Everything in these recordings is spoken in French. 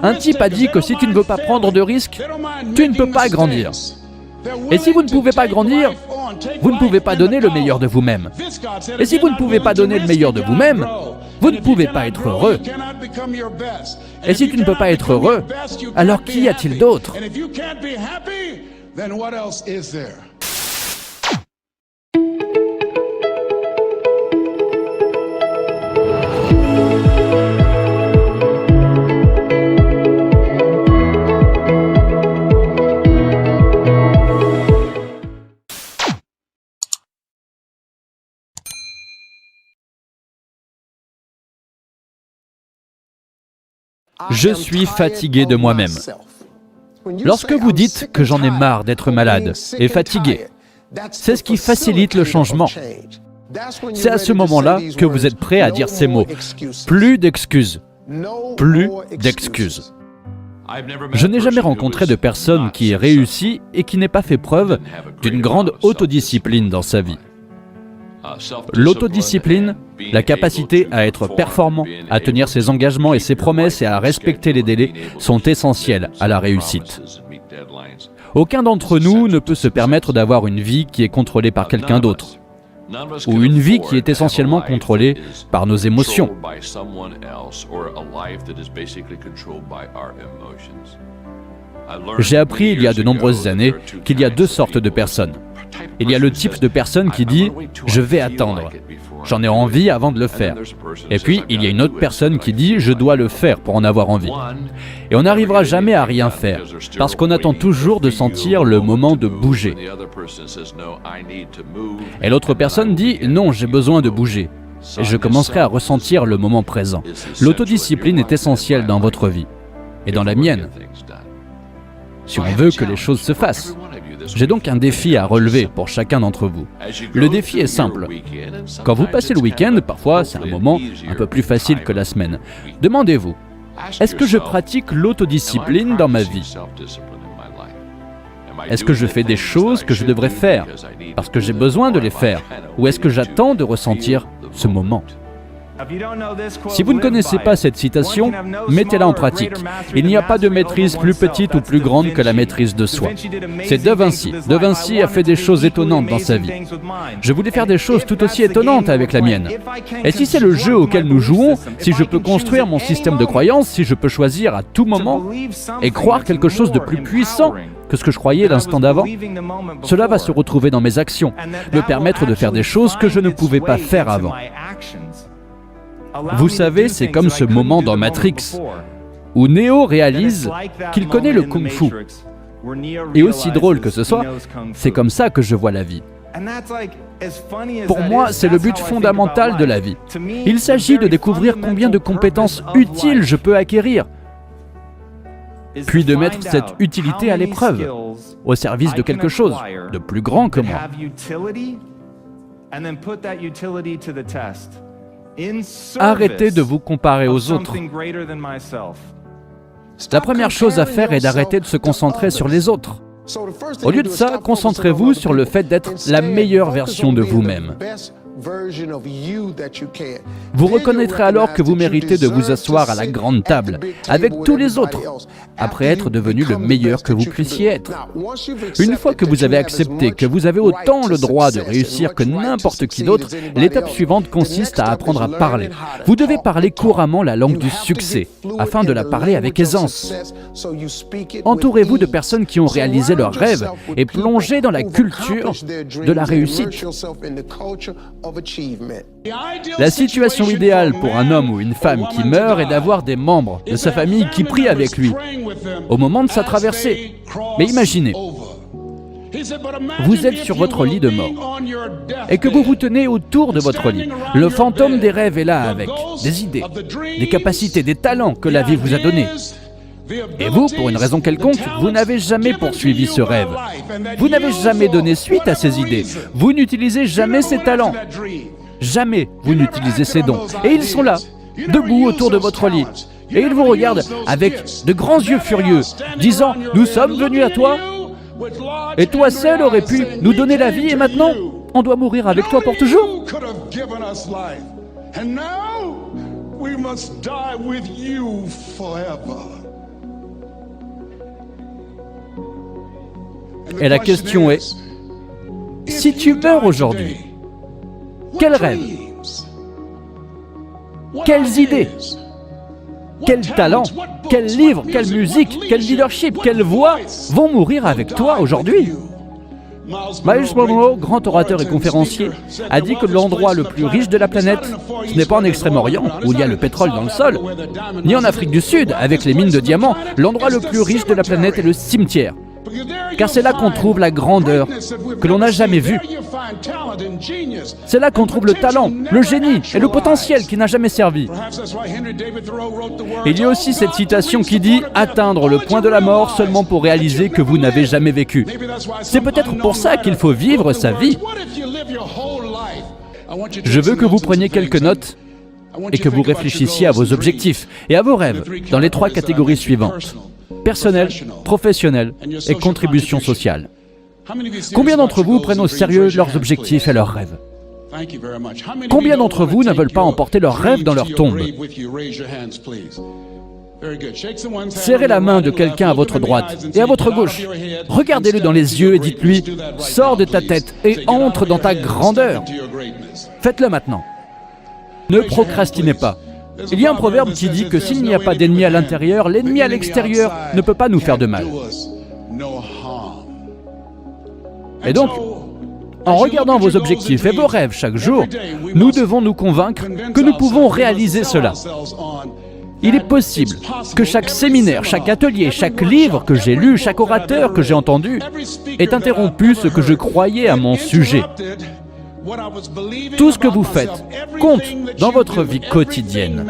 Un type a dit que si tu ne veux pas prendre de risques, tu ne peux pas grandir. Et si vous ne pouvez pas grandir, vous ne pouvez pas donner le meilleur de vous-même. Et si vous ne pouvez pas donner le meilleur de vous-même, vous ne pouvez pas être heureux. Et si tu ne peux pas être heureux, alors qu'y a-t-il d'autre ? Je suis fatigué de moi-même. Lorsque vous dites que j'en ai marre d'être malade et fatigué, c'est ce qui facilite le changement. C'est à ce moment-là que vous êtes prêt à dire ces mots. Plus d'excuses. Plus d'excuses. Je n'ai jamais rencontré de personne qui ait réussi et qui n'ait pas fait preuve d'une grande autodiscipline dans sa vie. L'autodiscipline, la capacité à être performant, à tenir ses engagements et ses promesses et à respecter les délais sont essentielles à la réussite. Aucun d'entre nous ne peut se permettre d'avoir une vie qui est contrôlée par quelqu'un d'autre, ou une vie qui est essentiellement contrôlée par nos émotions. J'ai appris il y a de nombreuses années qu'il y a deux sortes de personnes. Il y a le type de personne qui dit « je vais attendre, j'en ai envie avant de le faire ». Et puis, il y a une autre personne qui dit « je dois le faire pour en avoir envie ». Et on n'arrivera jamais à rien faire, parce qu'on attend toujours de sentir le moment de bouger. Et l'autre personne dit « non, j'ai besoin de bouger ». Et je commencerai à ressentir le moment présent. L'autodiscipline est essentielle dans votre vie, et dans la mienne, si on veut que les choses se fassent. J'ai donc un défi à relever pour chacun d'entre vous. Le défi est simple. Quand vous passez le week-end, parfois c'est un moment un peu plus facile que la semaine. Demandez-vous, est-ce que je pratique l'autodiscipline dans ma vie ? Est-ce que je fais des choses que je devrais faire parce que j'ai besoin de les faire ? Ou est-ce que j'attends de ressentir ce moment ? Si vous ne connaissez pas cette citation, mettez-la en pratique. Il n'y a pas de maîtrise plus petite ou plus grande que la maîtrise de soi. C'est De Vinci. De Vinci a fait des choses étonnantes dans sa vie. Je voulais faire des choses tout aussi étonnantes avec la mienne. Et si c'est le jeu auquel nous jouons, si je peux construire mon système de croyances, si je peux choisir à tout moment et croire quelque chose de plus puissant que ce que je croyais l'instant d'avant, cela va se retrouver dans mes actions, me permettre de faire des choses que je ne pouvais pas faire avant. Vous savez, c'est comme ce moment dans Matrix, où Neo réalise qu'il connaît le kung-fu. Et aussi drôle que ce soit, c'est comme ça que je vois la vie. Pour moi, c'est le but fondamental de la vie. Il s'agit de découvrir combien de compétences utiles je peux acquérir, puis de mettre cette utilité à l'épreuve, au service de quelque chose de plus grand que moi. Arrêtez de vous comparer aux autres. La première chose à faire est d'arrêter de se concentrer sur les autres. Au lieu de ça, concentrez-vous sur le fait d'être la meilleure version de vous-même. Vous reconnaîtrez alors que vous méritez de vous asseoir à la grande table avec tous les autres, après être devenu le meilleur que vous puissiez être. Une fois que vous avez accepté que vous avez autant le droit de réussir que n'importe qui d'autre, l'étape suivante consiste à apprendre à parler. Vous devez parler couramment la langue du succès, afin de la parler avec aisance. Entourez-vous de personnes qui ont réalisé leurs rêves et plongez dans la culture de la réussite. La situation idéale pour un homme ou une femme qui meurt est d'avoir des membres de sa famille qui prient avec lui au moment de sa traversée. Mais imaginez, vous êtes sur votre lit de mort et que vous vous tenez autour de votre lit. Le fantôme des rêves est là avec des idées, des capacités, des talents que la vie vous a donnés. Et vous, pour une raison quelconque, vous n'avez jamais poursuivi ce rêve. Vous n'avez jamais donné suite à ces idées. Vous n'utilisez jamais ces talents. Jamais vous n'utilisez ces dons. Et ils sont là, debout autour de votre lit. Et ils vous regardent avec de grands yeux furieux, disant « Nous sommes venus à toi, et toi seul aurais pu nous donner la vie, et maintenant, on doit mourir avec toi pour toujours. » Et la question est, si tu meurs aujourd'hui, quels rêves, quelles idées, quels talents, quels livres, quelle musique, quel leadership, quelle voix vont mourir avec toi aujourd'hui? Myles Munroe, grand orateur et conférencier, a dit que l'endroit le plus riche de la planète, ce n'est pas en Extrême-Orient, où il y a le pétrole dans le sol, ni en Afrique du Sud, avec les mines de diamants. L'endroit le plus riche de la planète est le cimetière. Car c'est là qu'on trouve la grandeur que l'on n'a jamais vue. C'est là qu'on trouve le talent, le génie et le potentiel qui n'a jamais servi. Il y a aussi cette citation qui dit « Atteindre le point de la mort seulement pour réaliser que vous n'avez jamais vécu ». C'est peut-être pour ça qu'il faut vivre sa vie. Je veux que vous preniez quelques notes et que vous réfléchissiez à vos objectifs et à vos rêves dans les 3 catégories suivantes: personnel, professionnel et contribution sociale. Combien d'entre vous prennent au sérieux leurs objectifs et leurs rêves? Combien d'entre vous ne veulent pas emporter leurs rêves dans leur tombe? Serrez la main de quelqu'un à votre droite et à votre gauche. Regardez-le dans les yeux et dites-lui « Sors de ta tête et entre dans ta grandeur ». Faites-le maintenant. Ne procrastinez pas. Il y a un proverbe qui dit que s'il n'y a pas d'ennemi à l'intérieur, l'ennemi à l'extérieur ne peut pas nous faire de mal. Et donc, en regardant vos objectifs et vos rêves chaque jour, nous devons nous convaincre que nous pouvons réaliser cela. Il est possible que chaque séminaire, chaque atelier, chaque livre que j'ai lu, chaque orateur que j'ai entendu ait interrompu ce que je croyais à mon sujet. Tout ce que vous faites compte dans votre vie quotidienne.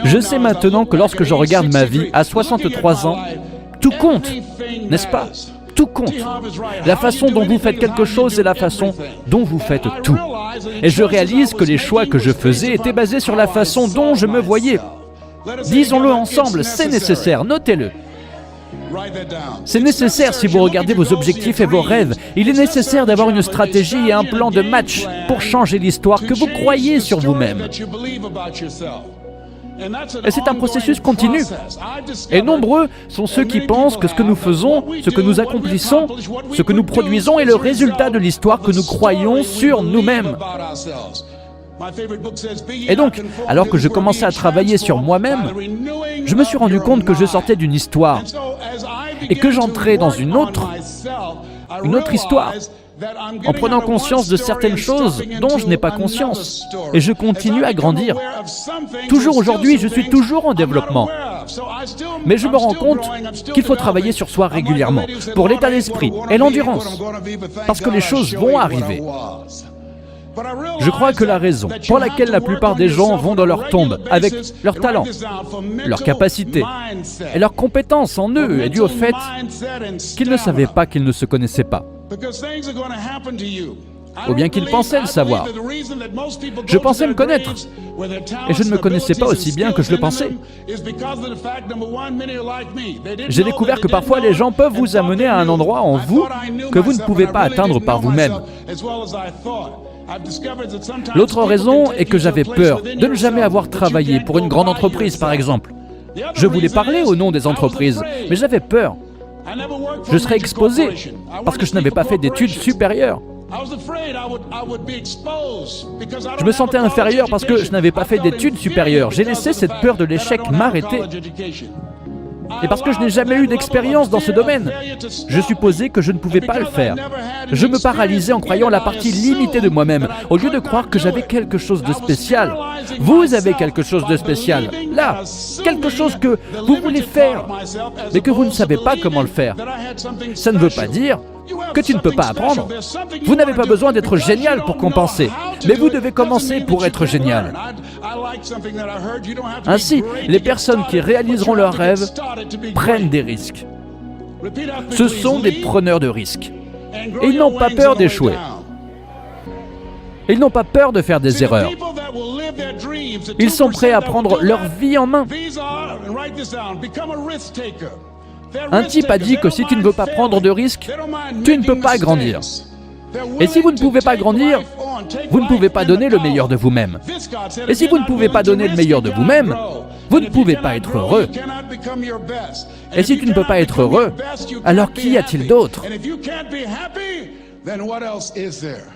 Je sais maintenant que lorsque je regarde ma vie à 63 ans, tout compte, n'est-ce pas? Tout compte. La façon dont vous faites quelque chose est la façon dont vous faites tout. Et je réalise que les choix que je faisais étaient basés sur la façon dont je me voyais. Disons-le ensemble, c'est nécessaire, notez-le. C'est nécessaire si vous regardez vos objectifs et vos rêves. Il est nécessaire d'avoir une stratégie et un plan de match pour changer l'histoire que vous croyez sur vous-même. Et c'est un processus continu. Et nombreux sont ceux qui pensent que ce que nous faisons, ce que nous accomplissons, ce que nous produisons est le résultat de l'histoire que nous croyons sur nous-mêmes. Et donc, alors que je commençais à travailler sur moi-même, je me suis rendu compte que je sortais d'une histoire et que j'entrais dans une autre histoire, en prenant conscience de certaines choses dont je n'ai pas conscience. Et je continue à grandir. Toujours aujourd'hui, je suis toujours en développement. Mais je me rends compte qu'il faut travailler sur soi régulièrement, pour l'état d'esprit et l'endurance, parce que les choses vont arriver. Je crois que la raison pour laquelle la plupart des gens vont dans leur tombe avec leurs talents, leurs capacités et leurs compétences en eux est due au fait qu'ils ne savaient pas qu'ils ne se connaissaient pas. Ou bien qu'ils pensaient le savoir. Je pensais me connaître, et je ne me connaissais pas aussi bien que je le pensais. J'ai découvert que parfois les gens peuvent vous amener à un endroit en vous que vous ne pouvez pas atteindre par vous-même. L'autre raison est que j'avais peur de ne jamais avoir travaillé pour une grande entreprise, par exemple. Je voulais parler au nom des entreprises, mais j'avais peur. Je serais exposé parce que je n'avais pas fait d'études supérieures. Je me sentais inférieur parce que je n'avais pas fait d'études supérieures. J'ai laissé cette peur de l'échec m'arrêter. Et parce que je n'ai jamais eu d'expérience dans ce domaine, je supposais que je ne pouvais pas le faire. Je me paralysais en croyant la partie limitée de moi-même, au lieu de croire que j'avais quelque chose de spécial. Vous avez quelque chose de spécial, là, quelque chose que vous voulez faire, mais que vous ne savez pas comment le faire. Ça ne veut pas dire que tu ne peux pas apprendre. Vous n'avez pas besoin d'être génial pour compenser, mais vous devez commencer pour être génial. Ainsi, les personnes qui réaliseront leurs rêves prennent des risques. Ce sont des preneurs de risques. Et ils n'ont pas peur d'échouer. Ils n'ont pas peur de faire des erreurs. Ils sont prêts à prendre leur vie en main. Un type a dit que si tu ne veux pas prendre de risques, tu ne peux pas grandir. Et si vous ne pouvez pas grandir, vous ne pouvez pas donner le meilleur de vous-même. Et si vous ne pouvez pas donner le meilleur de vous-même, Vous ne pouvez pas être heureux. Et si tu ne peux pas être heureux, alors qu'y a-t-il d'autre ? then what else is there?